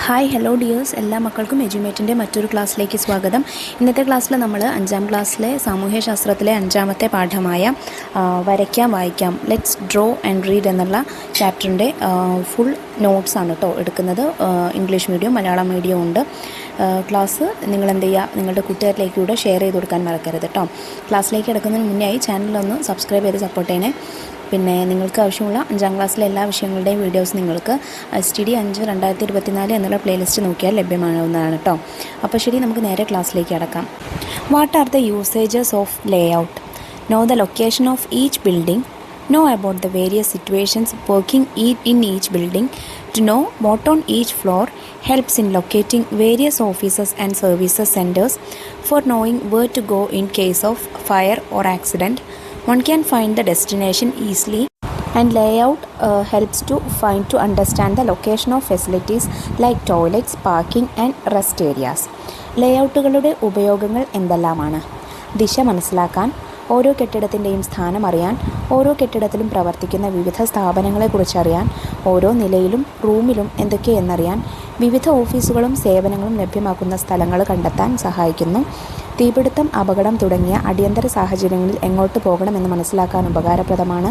Hi hello dears, എല്ലാ മക്കൾക്കും എജ്യുമേറ്റിൻ്റെ മറ്റൊരു ക്ലാസ്സിലേക്ക് സ്വാഗതം. ഇന്നത്തെ ക്ലാസ്സിൽ നമ്മൾ 5ാം ക്ലാസ്സിലെ സാമൂഹ്യശാസ്ത്രത്തിലെ 5ാമത്തെ പാഠമായ വരയ്ക്കാം വായിക്കാം ലെറ്റ്സ് ഡ്രോ ആൻഡ് റീഡ് എന്നുള്ള ചാപ്റ്ററിൻ്റെ ഫുൾ നോട്ട്സാണ് കേട്ടോ എടുക്കുന്നത്. ഇംഗ്ലീഷ് മീഡിയം, മലയാളം മീഡിയം ഉണ്ട്. ക്ലാസ് നിങ്ങൾ എന്ത് ചെയ്യുക, നിങ്ങളുടെ കൂട്ടുകാരിലേക്ക് കൂടെ ഷെയർ ചെയ്ത് കൊടുക്കാൻ മറക്കരുത് കേട്ടോ. ക്ലാസ്സിലേക്ക് കിടക്കുന്നതിന് മുന്നേ ചാനലൊന്ന് സബ്സ്ക്രൈബ് ചെയ്ത് സപ്പോർട്ട് ചെയ്യണേ. പിന്നെ നിങ്ങൾക്ക് ആവശ്യമുള്ള 5ാം ക്ലാസ്സിലെ എല്ലാ വിഷയങ്ങളുടെയും വീഡിയോസ് നിങ്ങൾക്ക് STD 5/2024 എന്നുള്ള പ്ലേലിസ്റ്റ് നോക്കിയാൽ ലഭ്യമാകുന്നതാണ് കേട്ടോ. അപ്പോൾ ശരി, നമുക്ക് നേരെ ക്ലാസ്സിലേക്ക് കടക്കാം. What are the usages of layout? Know the location of each building. Know about the various situations working in each building. To know what on each floor helps in locating various offices and services centers. For knowing where to go in case of fire or accident. One can find the destination easily, and layout helps to understand the location of facilities like toilets, parking and rest areas. ലേഔട്ടുകളുടെ ഉപയോഗങ്ങൾ എന്തെല്ലാമാണ്? ദിശ മനസ്സിലാക്കാൻ, ഓരോ കെട്ടിടത്തിൻ്റെയും സ്ഥാനം അറിയാൻ, ഓരോ കെട്ടിടത്തിലും പ്രവർത്തിക്കുന്ന വിവിധ സ്ഥാപനങ്ങളെക്കുറിച്ചറിയാൻ, ഓരോ നിലയിലും റൂമിലും എന്തൊക്കെയെന്നറിയാൻ, വിവിധ ഓഫീസുകളും സേവനങ്ങളും ലഭ്യമാക്കുന്ന സ്ഥലങ്ങൾ കണ്ടെത്താൻ സഹായിക്കുന്നു. തീപിടുത്തം, അപകടം തുടങ്ങിയ അടിയന്തര സാഹചര്യങ്ങളിൽ എങ്ങോട്ട് പോകണമെന്ന് മനസ്സിലാക്കാൻ ഉപകാരപ്രദമാണ്.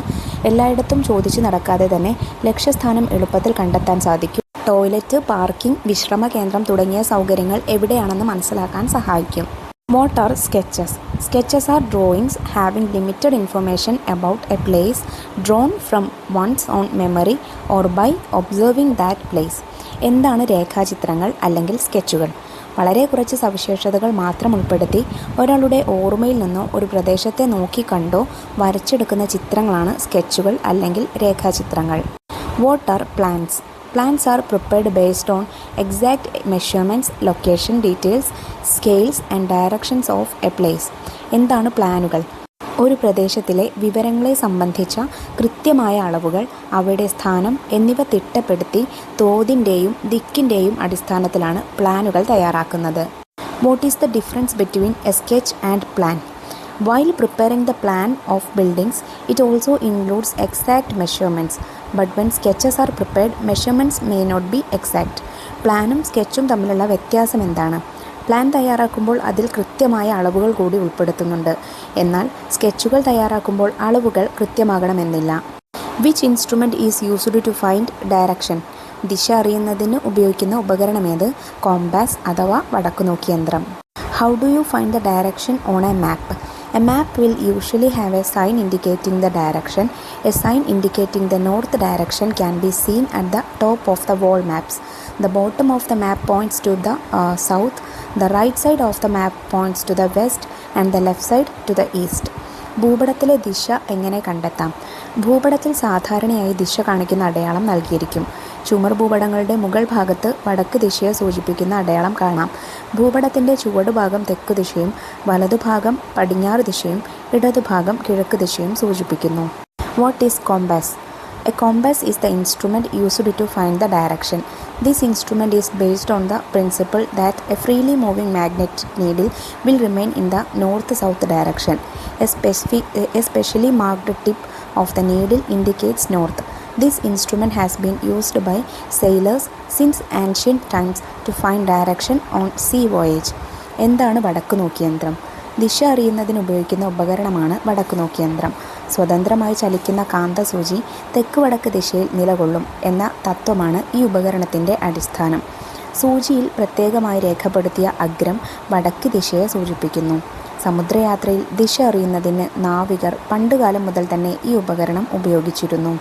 എല്ലായിടത്തും ചോദിച്ചു നടക്കാതെ തന്നെ ലക്ഷ്യസ്ഥാനം എളുപ്പത്തിൽ കണ്ടെത്താൻ സാധിക്കും. ടോയ്ലറ്റ്, പാർക്കിംഗ്, വിശ്രമ കേന്ദ്രം തുടങ്ങിയ സൗകര്യങ്ങൾ എവിടെയാണെന്ന് മനസ്സിലാക്കാൻ സഹായിക്കും. What are sketches? Sketches are drawings having limited information about a place drawn from one's own memory or by observing that place. എന്താണ് രേഖാചിത്രങ്ങൾ അല്ലെങ്കിൽ സ്കെച്ചുകൾ? വളരെ കുറച്ച് സവിശേഷതകൾ മാത്രം ഉൾപ്പെടുത്തി ഒരാളുടെ ഓർമ്മയിൽ നിന്നോ ഒരു പ്രദേശത്തെ നോക്കി കണ്ടോ വരച്ചെടുക്കുന്ന ചിത്രങ്ങളാണ് സ്കെച്ചുകൾ അല്ലെങ്കിൽ രേഖാചിത്രങ്ങൾ. What are plans? Plans are prepared based on exact measurements, location details, scales and directions of a place. എന്താണ് പ്ലാനുകൾ? ഒരു പ്രദേശത്തിലെ വിവരങ്ങളെ സംബന്ധിച്ച കൃത്യമായ അളവുകൾ, അവയുടെ സ്ഥാനം എന്നിവ തിട്ടപ്പെടുത്തി തോതിൻ്റെയും ദിക്കിൻ്റെയും അടിസ്ഥാനത്തിലാണ് പ്ലാനുകൾ തയ്യാറാക്കുന്നത്. What is the difference between a sketch and plan? While preparing the plan of buildings, it also includes exact measurements. But when sketches are prepared, measurements may not be exact. പ്ലാനും സ്കെച്ചും തമ്മിലുള്ള വ്യത്യാസം എന്താണ്? പ്ലാൻ തയ്യാറാക്കുമ്പോൾ അതിൽ കൃത്യമായ അളവുകൾ കൂടി ഉൾപ്പെടുത്തുന്നുണ്ട്. എന്നാൽ സ്കെച്ചുകൾ തയ്യാറാക്കുമ്പോൾ അളവുകൾ കൃത്യമാകണമെന്നില്ല. Which instrument is used to find direction? ദിശ അറിയുന്നതിന് ഉപയോഗിക്കുന്ന ഉപകരണമേത്? കോമ്പാസ് അഥവാ വടക്കുനോക്കി യന്ത്രം. How do you find the direction on a map? A map will usually have a sign indicating the direction. A sign indicating the north direction can be seen at the top of the wall maps. The bottom of the map points to the south. The right side of the map points to the west and the left side to the east. ഭൂപടത്തിലെ ദിശ എങ്ങനെ കണ്ടെത്താം? ഭൂപടത്തിൽ സാധാരണയായി ദിശ കാണിക്കുന്ന അടയാളം നൽകിയിരിക്കും. ചുമർ ഭൂപടങ്ങളുടെ മുകൾ ഭാഗത്ത് വടക്ക് ദിശയെ സൂചിപ്പിക്കുന്ന അടയാളം കാണാം. ഭൂപടത്തിൻ്റെ ചുവടുഭാഗം തെക്ക് ദിശയും വലതുഭാഗം പടിഞ്ഞാറ് ദിശയും ഇടതുഭാഗം കിഴക്ക് ദിശയും സൂചിപ്പിക്കുന്നു. What is compass? A compass is the instrument used to find the direction. This instrument is based on the principle that a freely moving magnetic needle will remain in the north-south direction. A specially marked tip of the needle indicates north. This instrument has been used by sailors since ancient times to find direction on sea voyage. എന്താണ് വടക്കുനോക്കിയന്ത്രം? ദിശ അറിയുന്നതിന് ഉപയോഗിക്കുന്ന ഉപകരണമാണ് വടക്കുനോക്കിയന്ത്രം. സ്വതന്ത്രമായി ചലിക്കുന്ന കാന്തസൂചി തെക്ക് വടക്ക് ദിശയിൽ നിലകൊള്ളും എന്ന തത്വമാണ് ഈ ഉപകരണത്തിൻ്റെ അടിസ്ഥാനം. സൂചിയിൽ പ്രത്യേകമായി രേഖപ്പെടുത്തിയ അഗ്രം വടക്ക് ദിശയെ സൂചിപ്പിക്കുന്നു. സമുദ്രയാത്രയിൽ ദിശ അറിയുന്നതിന് നാവികർ പണ്ടുകാലം മുതൽ തന്നെ ഈ ഉപകരണം ഉപയോഗിച്ചിരുന്നു.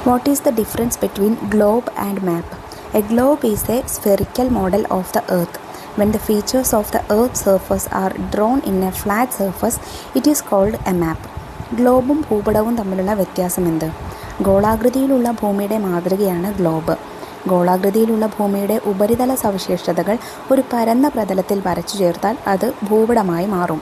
What is the difference between globe and map? A globe is a spherical model of the earth. When the features of the earth's surface are drawn in a flat surface, it is called a map. ഗ്ലോബും ഭൂപടവും തമ്മിലുള്ള വ്യത്യാസം എന്ത്? ഗോളാകൃതിയിലുള്ള ഭൂമിയുടെ മാതൃകയാണ് globe. ഗോളാകൃതിയിലുള്ള ഭൂമിയുടെ ഉപരിതല സവിശേഷതകൾ ഒരു പരന്ന പ്രതലത്തിൽ വരച്ചു ചേർത്താൽ അത് ഭൂപടമായി മാറും.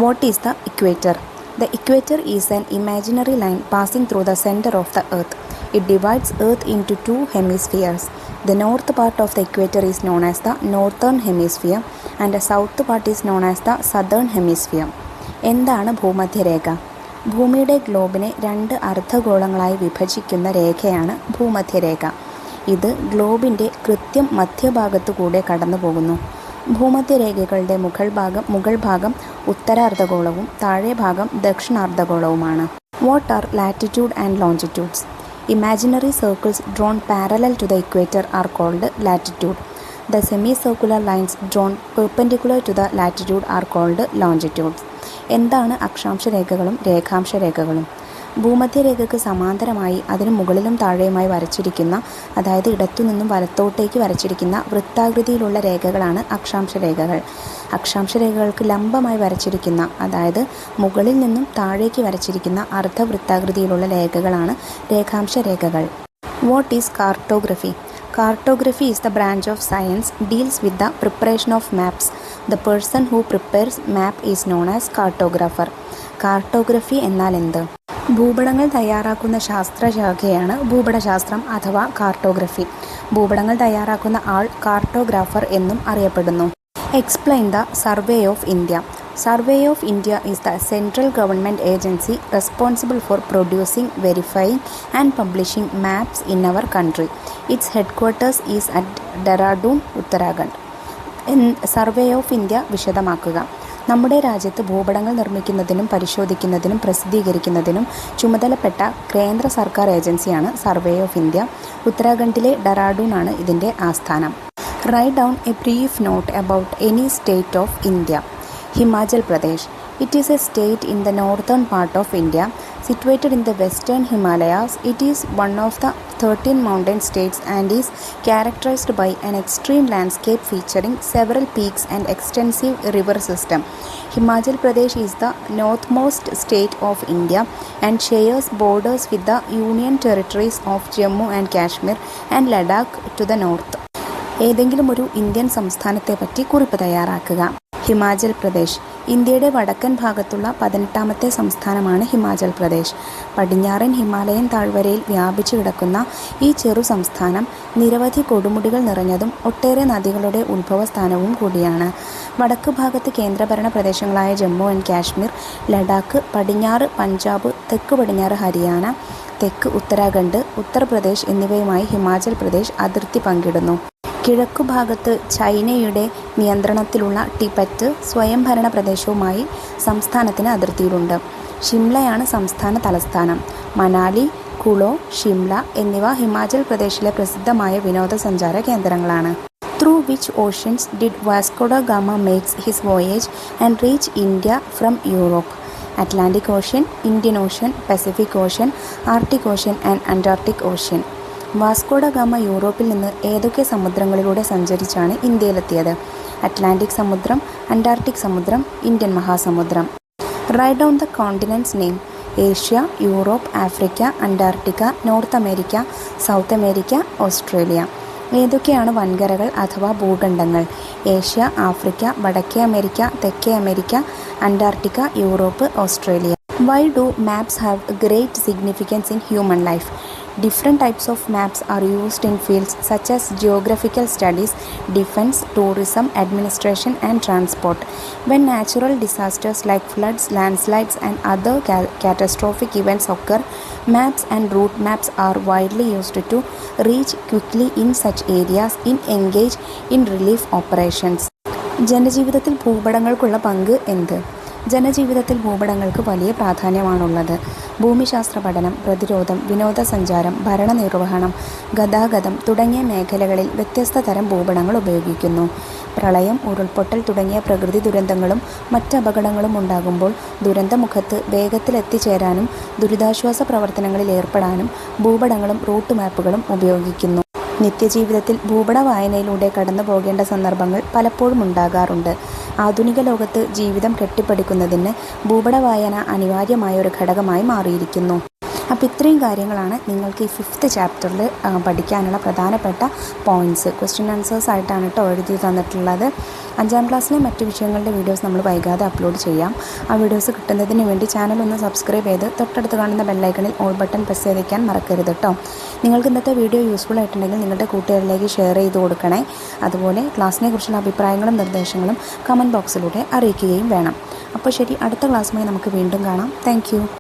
What is the equator? The equator is an imaginary line passing through the center of the earth. It divides earth into two hemispheres. The north part of the equator is known as the northern hemisphere and the south part is known as the southern hemisphere. എന്താണ് ഭൂമധ്യരേഖ? ഭൂമിയുടെ ഗ്ലോബിനെ 2 അർദ്ധഗോളങ്ങളായി വിഭജിക്കുന്ന രേഖയാണ് ഭൂമധ്യരേഖ. ഇത് ഗ്ലോബിൻ്റെ കൃത്യം മധ്യഭാഗത്തു കൂടെ കടന്നു പോകുന്നു. ഭൂമധ്യരേഖകളുടെ മുകൾ ഭാഗം ഉത്തരാർദ്ധഗോളവും താഴെ ഭാഗം ദക്ഷിണാർദ്ധഗോളവുമാണ്. What are latitude and longitudes? Imaginary circles drawn parallel to the equator are called latitude. The semicircular lines drawn perpendicular to the latitude are called longitudes. എന്താണ് അക്ഷാംശരേഖകളും രേഖാംശരേഖകളും? ഭൂമധ്യരേഖയ്ക്ക് സമാന്തരമായി അതിനു മുകളിലും താഴെയുമായി വരച്ചിരിക്കുന്ന, അതായത് ഇടത്തുനിന്നും വലത്തോട്ടേക്ക് വരച്ചിരിക്കുന്ന വൃത്താകൃതിയിലുള്ള രേഖകളാണ് അക്ഷാംശരേഖകൾ. അക്ഷാംശരേഖകൾക്ക് ലംബമായി വരച്ചിരിക്കുന്ന, അതായത് മുകളിൽ നിന്നും താഴേക്ക് വരച്ചിരിക്കുന്ന അർദ്ധവൃത്താകൃതിയിലുള്ള രേഖകളാണ് രേഖാംശരേഖകൾ. What is cartography? Cartography is the branch of science deals with the preparation of maps. The person who prepares map is known as cartographer. Cartography എന്നാൽ എന്ത്? ഭൂപടങ്ങൾ തയ്യാറാക്കുന്ന ശാസ്ത്രശാഖയാണ് ഭൂപടശാസ്ത്രം അഥവാ കാർട്ടോഗ്രഫി. ഭൂപടങ്ങൾ തയ്യാറാക്കുന്ന ആൾ കാർട്ടോഗ്രാഫർ എന്നും അറിയപ്പെടുന്നു. Explain the Survey of India. Survey of India is the central government agency responsible for producing, verifying and publishing maps in our country. Its headquarters is at Dehradun, Uttarakhand. Survey of India വിശദമാക്കുക. നമ്മുടെ രാജ്യത്ത് ഭൂപടങ്ങൾ നിർമ്മിക്കുന്നതിനും പരിശോധിക്കുന്നതിനും പ്രസിദ്ധീകരിക്കുന്നതിനും ചുമതലപ്പെട്ട കേന്ദ്ര സർക്കാർ ഏജൻസിയാണ് survey of India. ഉത്തരാഖണ്ഡിലെ ഡെറാഡൂൺ ആണ് ഇതിൻ്റെ ആസ്ഥാനം. Write down a brief note about any state of India. Himachal Pradesh. It is a state in the northern part of India, situated in the western Himalayas. It is one of the 13 mountain states and is characterized by an extreme landscape featuring several peaks and extensive river system. Himachal Pradesh is the northmost state of India and shares borders with the Union territories of Jammu and Kashmir and Ladakh to the north. ഏതെങ്കിലും ഒരു Indian സംസ്ഥാനത്തെ പറ്റി കുറിപ്പ് തയ്യാറാക്കുക. ഹിമാചൽ പ്രദേശ്. ഇന്ത്യയുടെ വടക്കൻ ഭാഗത്തുള്ള 18ാമത്തെ സംസ്ഥാനമാണ് ഹിമാചൽ പ്രദേശ്. പടിഞ്ഞാറൻ ഹിമാലയൻ താഴ്വരയിൽ വ്യാപിച്ചു കിടക്കുന്ന ഈ ചെറു സംസ്ഥാനം നിരവധി കൊടുമുടികൾ നിറഞ്ഞതും ഒട്ടേറെ നദികളുടെ ഉത്ഭവസ്ഥാനവും കൂടിയാണ്. വടക്ക് ഭാഗത്ത് കേന്ദ്രഭരണ പ്രദേശങ്ങളായ ജമ്മു ആൻഡ് കാശ്മീർ, ലഡാക്ക്, പടിഞ്ഞാറ് പഞ്ചാബ്, തെക്ക് പടിഞ്ഞാറ് ഹരിയാന, തെക്ക് ഉത്തരാഖണ്ഡ്, ഉത്തർപ്രദേശ് എന്നിവയുമായി ഹിമാചൽ പ്രദേശ് അതിർത്തി പങ്കിടുന്നു. കിഴക്കുഭാഗത്ത് ചൈനയുടെ നിയന്ത്രണത്തിലുള്ള ടിബറ്റ് സ്വയംഭരണ പ്രദേശവുമായി സംസ്ഥാനത്തിന് അതിർത്തിയിലുണ്ട്. ഷിംലയാണ് സംസ്ഥാന തലസ്ഥാനം. മനാലി, കുളോ, ഷിംല എന്നിവ ഹിമാചൽ പ്രദേശിലെ പ്രസിദ്ധമായ വിനോദസഞ്ചാര കേന്ദ്രങ്ങളാണ്. Through which oceans did Vasco da Gama makes his voyage and reach India from Europe? Atlantic Ocean, Indian Ocean, Pacific Ocean, Arctic Ocean and Antarctic Ocean. Vasco da Gama യൂറോപ്പിൽ നിന്ന് ഏതൊക്കെ സമുദ്രങ്ങളിലൂടെ സഞ്ചരിച്ചാണ് ഇന്ത്യയിലെത്തിയത്? അറ്റ്ലാന്റിക് സമുദ്രം, അന്റാർട്ടിക് സമുദ്രം, Indian മഹാസമുദ്രം. Write down the continents name. Asia, Europe, Africa, Antarctica, North America, South America, Australia. ഏതൊക്കെയാണ് വൻകരകൾ അഥവാ ഭൂഖണ്ഡങ്ങൾ? ഏഷ്യ, ആഫ്രിക്ക, വടക്കേ അമേരിക്ക, തെക്കേ America, Antarctica, Europe, Australia. Why do maps have great significance in human life? Different types of maps are used in fields such as geographical studies, defense, tourism, administration and transport. When natural disasters like floods, landslides and other catastrophic events occur, maps and route maps are widely used to reach quickly in such areas and engage in relief operations. ജനജീവിതത്തിൽ ഭൂപടങ്ങൾക്കുള്ള പങ്ക് എന്ത്? ജനജീവിതത്തിൽ ഭൂപടങ്ങൾക്ക് വലിയ പ്രാധാന്യമാണുള്ളത്. ഭൂമിശാസ്ത്ര പഠനം, പ്രതിരോധം, വിനോദസഞ്ചാരം, ഭരണനിർവഹണം, ഗതാഗതം തുടങ്ങിയ മേഖലകളിൽ വ്യത്യസ്ത തരം ഭൂപടങ്ങൾ ഉപയോഗിക്കുന്നു. പ്രളയം, ഉരുൾപൊട്ടൽ തുടങ്ങിയ പ്രകൃതി ദുരന്തങ്ങളും മറ്റ് അപകടങ്ങളും ഉണ്ടാകുമ്പോൾ ദുരന്തമുഖത്ത് വേഗത്തിൽ എത്തിച്ചേരാനും ദുരിതാശ്വാസ പ്രവർത്തനങ്ങളിൽ ഏർപ്പെടാനും ഭൂപടങ്ങളും റൂട്ട് മാപ്പുകളും ഉപയോഗിക്കുന്നു. നിത്യജീവിതത്തിൽ ഭൂപട വായനയിലൂടെ കടന്നു പോകേണ്ട സന്ദർഭങ്ങൾ പലപ്പോഴും ഉണ്ടാകാറുണ്ട്. ആധുനിക ലോകത്ത് ജീവിതം കെട്ടിപ്പടുക്കുന്നതിന് ഭൂപട വായന അനിവാര്യമായ ഒരു ഘടകമായി മാറിയിരിക്കുന്നു. അപ്പോൾ ഇത്രയും കാര്യങ്ങളാണ് നിങ്ങൾക്ക് ഈ 5th ചാപ്റ്ററിൽ പഠിക്കാനുള്ള പ്രധാനപ്പെട്ട പോയിൻറ്റ്സ്. ക്വസ്റ്റ്യൻ ആൻസേഴ്സ് ആയിട്ടാണ് കേട്ടോ എഴുതി തന്നിട്ടുള്ളത്. 5ാം ക്ലാസ്സിലെ മറ്റു വിഷയങ്ങളുടെ വീഡിയോസ് നമ്മൾ വൈകാതെ അപ്ലോഡ് ചെയ്യാം. ആ വീഡിയോസ് കിട്ടുന്നതിന് വേണ്ടി ചാനൽ ഒന്ന് സബ്സ്ക്രൈബ് ചെയ്ത് തൊട്ടടുത്ത് കാണുന്ന ബെല്ലൈക്കണിൽ ഓൾ ബട്ടൺ പ്രസ് ചെയ്ത് വയ്ക്കാൻ മറക്കരുത് കേട്ടോ. നിങ്ങൾക്ക് ഇന്നത്തെ വീഡിയോ യൂസ്ഫുൾ ആയിട്ടുണ്ടെങ്കിൽ നിങ്ങളുടെ കൂട്ടുകാരിലേക്ക് ഷെയർ ചെയ്ത് കൊടുക്കണേ. അതുപോലെ ക്ലാസ്സിനെ കുറിച്ചുള്ള അഭിപ്രായങ്ങളും നിർദ്ദേശങ്ങളും കമൻറ്റ് ബോക്സിലൂടെ അറിയിക്കുകയും വേണം. അപ്പോൾ ശരി, അടുത്ത ക്ലാസ്സുമായി നമുക്ക് വീണ്ടും കാണാം. താങ്ക്